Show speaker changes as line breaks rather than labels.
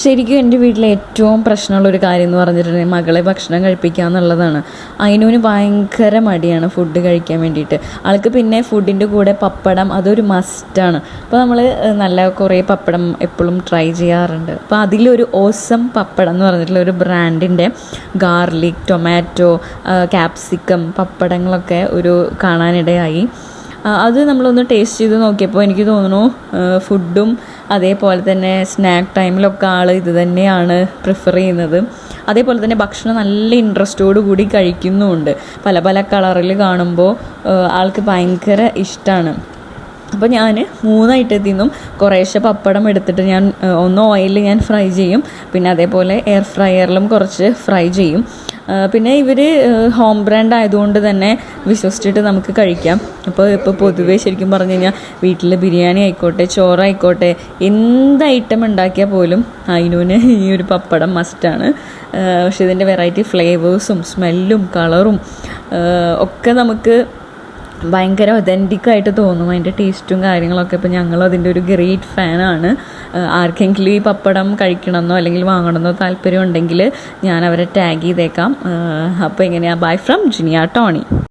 ശരിക്കും എൻ്റെ വീട്ടിലെ ഏറ്റവും പ്രശ്നമുള്ളൊരു കാര്യം എന്ന് പറഞ്ഞിട്ടുണ്ടെങ്കിൽ മകളെ ഭക്ഷണം കഴിപ്പിക്കുക എന്നുള്ളതാണ്. അതിനൂന് ഭയങ്കര മടിയാണ് ഫുഡ് കഴിക്കാൻ വേണ്ടിയിട്ട്. ആൾക്ക് പിന്നെ ഫുഡിൻ്റെ കൂടെ പപ്പടം അതൊരു മസ്റ്റാണ്. അപ്പോൾ നമ്മൾ നല്ല കുറേ പപ്പടം എപ്പോഴും ട്രൈ ചെയ്യാറുണ്ട്. അപ്പോൾ അതിലൊരു ഓസം പപ്പടം എന്ന് പറഞ്ഞിട്ടുള്ള ഒരു ബ്രാൻഡിൻ്റെ ഗാർലിക്, ടൊമാറ്റോ, ക്യാപ്സിക്കം പപ്പടങ്ങളൊക്കെ കാണാനിടയായി. അത് നമ്മളൊന്ന് ടേസ്റ്റ് ചെയ്ത് നോക്കിയപ്പോൾ എനിക്ക് തോന്നുന്നു ഫുഡും അതേപോലെ തന്നെ സ്നാക്ക് ടൈമിലൊക്കെ ആൾ ഇത് തന്നെയാണ് പ്രിഫർ ചെയ്യുന്നത്. അതേപോലെ തന്നെ ഭക്ഷണം നല്ല ഇൻട്രസ്റ്റോടു കൂടി കഴിക്കുന്നുമുണ്ട്. പല പല കളറിൽ കാണുമ്പോൾ ആൾക്ക് ഭയങ്കര ഇഷ്ടമാണ്. അപ്പോൾ ഞാൻ 3 ഐറ്റത്തിൽ നിന്നും കുറേശ്ശെ പപ്പടം എടുത്തിട്ട് ഞാൻ ഒന്ന് ഓയിലിൽ ഞാൻ ഫ്രൈ ചെയ്യും, പിന്നെ അതേപോലെ എയർ ഫ്രയറിലും കുറച്ച് ഫ്രൈ ചെയ്യും. പിന്നെ ഇവർ ഹോം ബ്രാൻഡ് ആയതുകൊണ്ട് തന്നെ വിശ്വസിച്ചിട്ട് നമുക്ക് കഴിക്കാം. ഇപ്പോൾ പൊതുവേ ശരിക്കും പറഞ്ഞു കഴിഞ്ഞാൽ വീട്ടിൽ ബിരിയാണി ആയിക്കോട്ടെ, ചോറായിക്കോട്ടെ, എന്ത് ഐറ്റം ഉണ്ടാക്കിയാൽ പോലും അതിനൂന് ഈ ഒരു പപ്പടം മസ്റ്റാണ്. പക്ഷേ ഇതിൻ്റെ വെറൈറ്റി ഫ്ലേവേഴ്സും സ്മെല്ലും കളറും ഒക്കെ നമുക്ക് ഭയങ്കര ഒതൻറ്റിക്കായിട്ട് തോന്നും. അതിൻ്റെ ടേസ്റ്റും കാര്യങ്ങളൊക്കെ. ഇപ്പോൾ ഞങ്ങൾ അതിൻ്റെ ഒരു ഗ്രേറ്റ് ഫാനാണ്. ആർക്കെങ്കിലും ഈ പപ്പടം കഴിക്കണമെന്നോ അല്ലെങ്കിൽ വാങ്ങണമെന്നോ താല്പര്യം ഉണ്ടെങ്കിൽ ഞാൻ അവരെ ടാഗ് ചെയ്തേക്കാം. അപ്പോൾ എങ്ങനെയാണ്? Bye from Jiniya Tony.